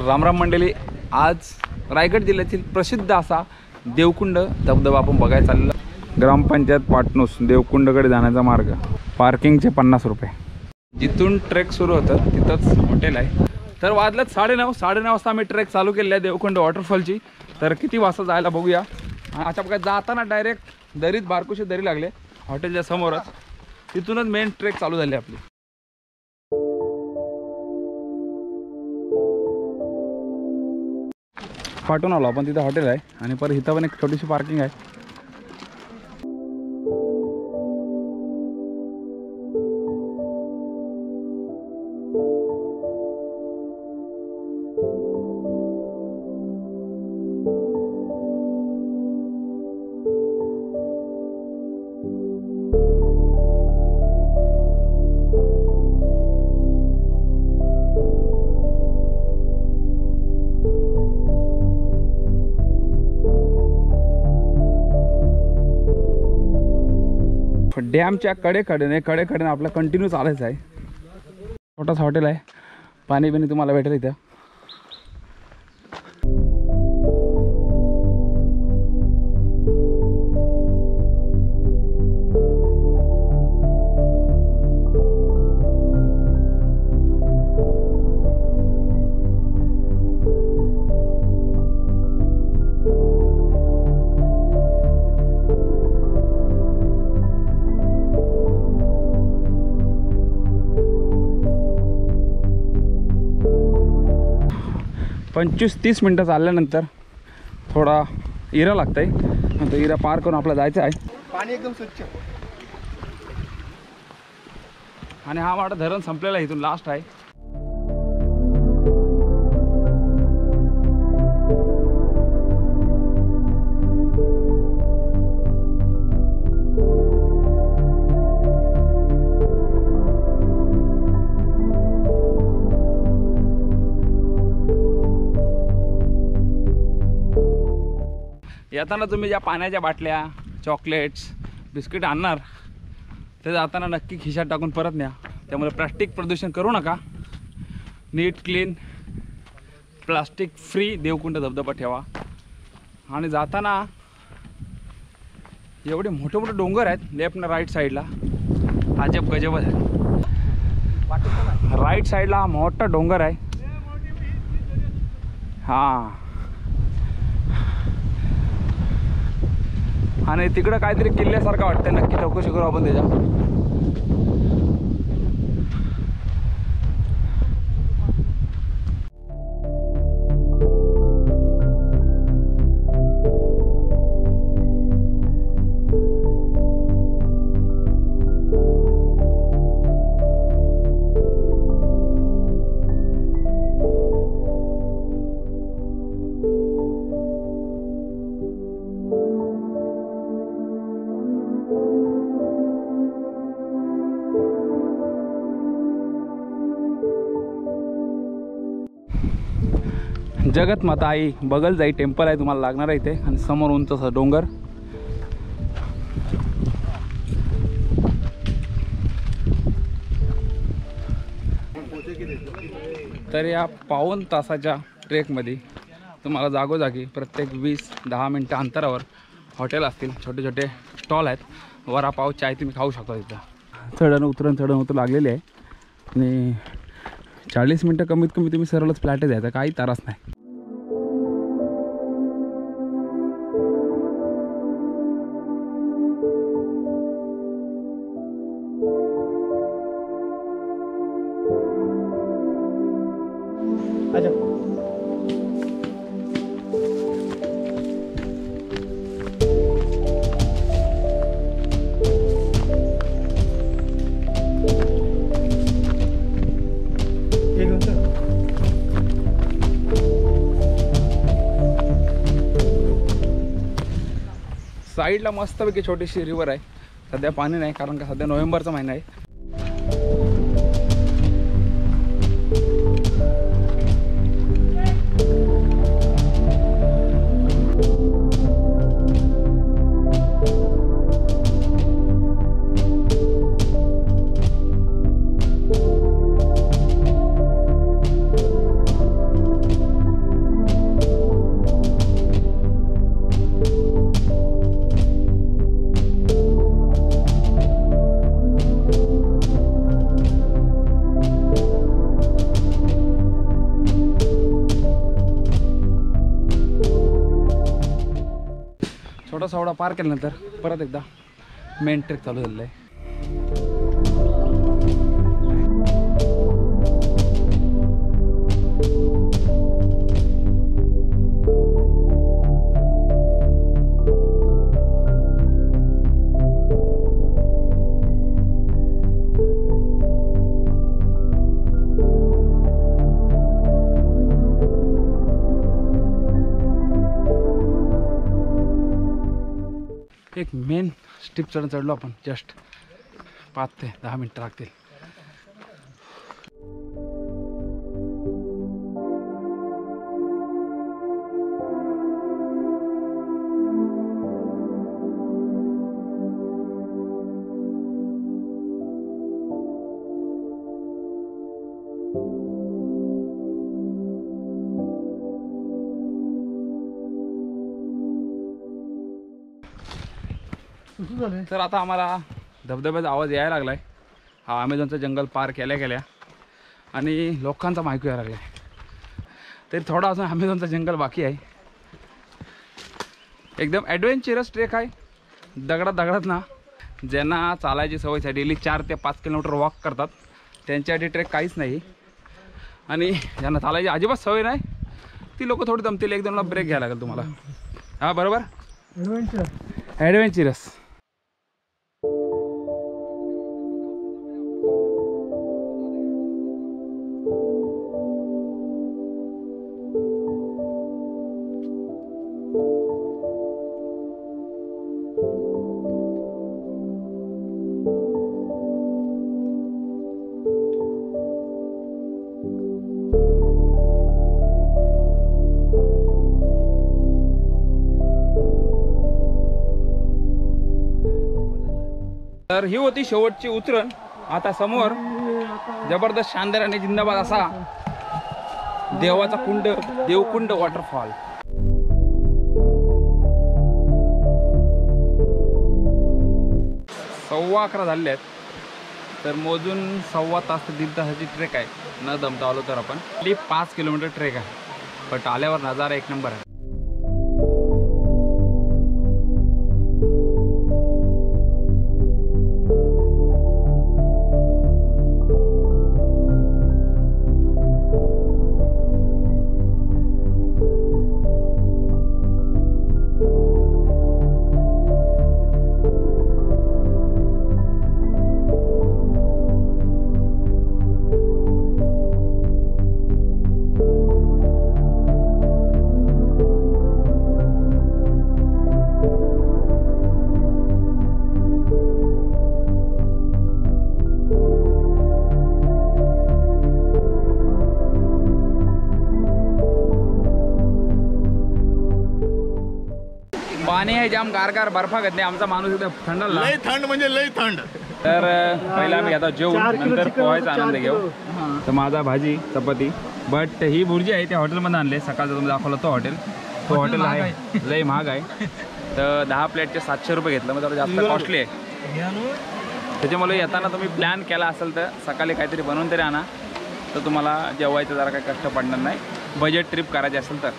रामराम मंडळी, आज रायगड जिल्ह्यातील प्रसिद्ध असा देवकुंड धबधबा आपण बघायला चाललेलो. ग्रामपंचायत पाटणूस देवकुंडकडे जाण्याचा मार्ग. पार्किंगचे 50 रुपये. जिथून ट्रेक सुरू होतं तिथंच हॉटेल आहे. तर वाजलं 9:30 वाजता आम्ही ट्रेक चालू केलेला आहे देवकुंड वॉटरफॉलची. तर किती वाजता जायला बघूया. अशा प्रकारे जाताना डायरेक्ट दरीत बारकुशी दरी लागले हॉटेलच्या समोरच. तिथूनच मेन ट्रेक चालू झाली आपली. पाठवून आलो आपण. तिथं हॉटेल आहे आणि परत इथं पण एक छोटीशी पार्किंग आहे. डॅमच्या कडेकडेने आपला कंटिन्यू चालायचं आहे. छोटासा हॉटेल आहे. पाणी बिणी तुम्हाला भेटेल इथं. पंचवीस 30 मिनटं चालल्यानंतर थोडा इरा लागत आहे. नंतर इरा पार करून आपल्याला जायचं आहे. पाणी एकदम स्वच्छ आणि हा माझा धरण संपलेला आहे. इथून लास्ट आहे. येताना तुम्ही ज्या पाण्याच्या बाटल्या, चॉकलेट्स, बिस्किट आणणार ते जाताना नक्की खिशात टाकून परत न्या. त्यामुळे प्लास्टिक प्रदूषण करू नका. नीट क्लीन प्लास्टिक फ्री देवकुंड धबधबा ठेवा. आणि जाताना एवढे मोठे मोठे डोंगर आहेत लेफ्ट ना राईट साईडला. अजब गजब आहे. राईट साईडला हा मोठा डोंगर आहे. हां, आणि तिकडं काहीतरी किल्ल्यासारखं वाटतं. नक्की चौकशी करू आपण त्याच्या. जगत माता आई बगलजाई टेम्पल आहे तुम्हाला लागणार आहे इथे. आणि समोर उंच असा डोंगर. तर या पाऊण तासाच्या ट्रेकमध्ये तुम्हाला जागोजागी प्रत्येक 20-10 मिनटं अंतरावर हॉटेल असतील. छोटे छोटे स्टॉल आहेत. वडापाव, चाय तुम्ही खाऊ शकता तिथं. चढण उतरण लागलेली आहे. आणि 40 मिनटं कमीत कमी तुम्ही सरळच फ्लॅटच यायचा, काही त्रास नाही. साईडला मस्तपैकी छोटीशी रिव्हर आहे. सध्या पाणी नाही कारण का सध्या नोव्हेंबरचा महिना आहे. थोडासा एवढा पार केल्यानंतर परत एकदा मेन ट्रेक चालू झालेला आहे. एक मेन स्टिप चढलो आपण. जस्ट 5 ते 10 मिनिटं लागतील. तर आता आम्हाला धबधब्याचा आवाज यायला लागला आहे. हा ॲमेझॉनचं जंगल पार केल्या आणि लोकांचा माहिती यायला लागला आहे. तरी थोडा अजून ॲमेझॉनचं जंगल बाकी आहे. एकदम ॲडव्हेंचरस ट्रेक आहे. दगडात ना ज्यांना चालायची सवय आहे, डेली 4 ते 5 किलोमीटर वॉक करतात, त्यांच्यासाठी ट्रेक काहीच नाही. आणि ज्यांना चालायची अजिबात सवय नाही ती लोक थोडी दमतील. 1-2ला ब्रेक घ्यायला लागेल तुम्हाला. हां बरोबर. ॲडव्हेंचरस. तर ही होती शेवटची उतरण. आता समोर जबरदस्त शानदार आणि जिंदाबाद असा देवाचा कुंड, देवकुंड वॉटरफॉल. सव्वा 11 झालेले आहेत. तर मोजून 1.25 तास ते 1.5 तासाची ट्रेक आहे. न दमता आलो तर आपण 5 किलोमीटर ट्रेक आहे. पण आल्यावर नजारा एक नंबर आहे. पाणी आहे जाम गारगार बर्फा घातले. आमचा माणूस एकदम थंडला. लय थंड म्हणजे लय थंड. तर पहिला आम्ही आता जेवण नंतर पोहायचा आनंद घेऊ. तर माझा भाजी चपाती. बट ही भुर्जी आहे त्या हॉटेलमध्ये आणले. सकाळचं तुम्ही दाखवलं तो हॉटेल आहे लय महाग आहे. तर 10 प्लेटचे 700 रुपये घेतलं. मग जास्त कॉस्टली आहे. त्याच्यामुळे येताना तुम्ही प्लॅन केला असेल तर सकाळी काहीतरी बनवून तरी आणा. तर तुम्हाला जेवायचं जरा काही कष्ट पडणार नाही. बजेट ट्रिप करायची असेल तर.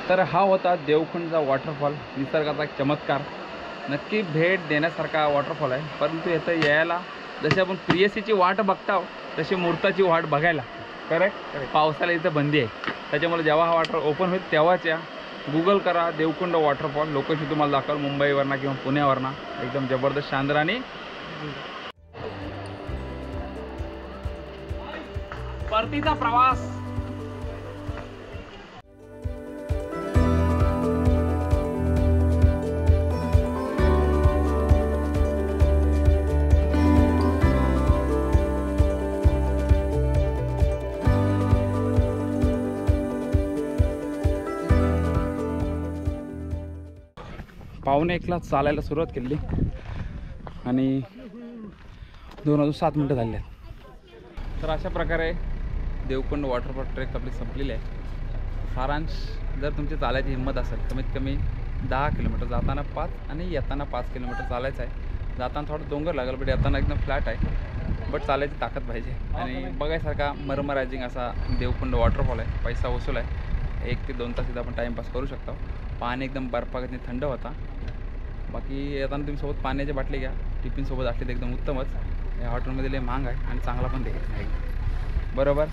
तर हा होता देवकुंडचा वॉटरफॉल. निसर्गाचा एक चमत्कार. नक्की भेट देण्यासारखा वॉटरफॉल आहे. परंतु इथं यायला जशी आपण प्रियसीची वाट बघतो तशी मुहूर्ताची वाट बघायला. करेक्ट. पावसाला इथं बंदी आहे. त्याच्यामुळे जेव्हा हा वॉटर ओपन होईल तेव्हाच या. गूगल करा देवकुंड वॉटरफॉल. लोकेशन तुम्हाला दाखवाल मुंबईवरनं किंवा पुण्यावरनं. एकदम जबरदस्त शानदार. आणि परतीचा प्रवास. पावणे 1ला चालायला सुरुवात केली आणि 2:07 झाले आहेत. तर अशा प्रकारे देवकुंड वॉटरफॉल ट्रेक आपली संपलेली आहे. सारांश, जर तुमची चालायची हिंमत असेल कमीत कमी 10 किलोमीटर, जाताना 5 आणि येताना 5 किलोमीटर चालायचं आहे. जाताना थोडं डोंगर लागेल, बट येताना एकदम फ्लॅट आहे. बट चालायची ताकद पाहिजे. आणि बघायसारखा मरमरायझिंग असा देवकुंड वॉटरफॉल आहे. पैसा वसूल आहे. 1 ते 2 तास इथं आपण टाईमपास करू शकतो. पाणी एकदम बर्फागतीने थंड होता. बाकी येताना तुम्ही सोबत पाण्याची बाटली घ्या. टिफिन सोबत असली तर एकदम उत्तमच. या हॉटेलमध्ये लय महाग आहे आणि चांगला पण देत नाही. बरोबर.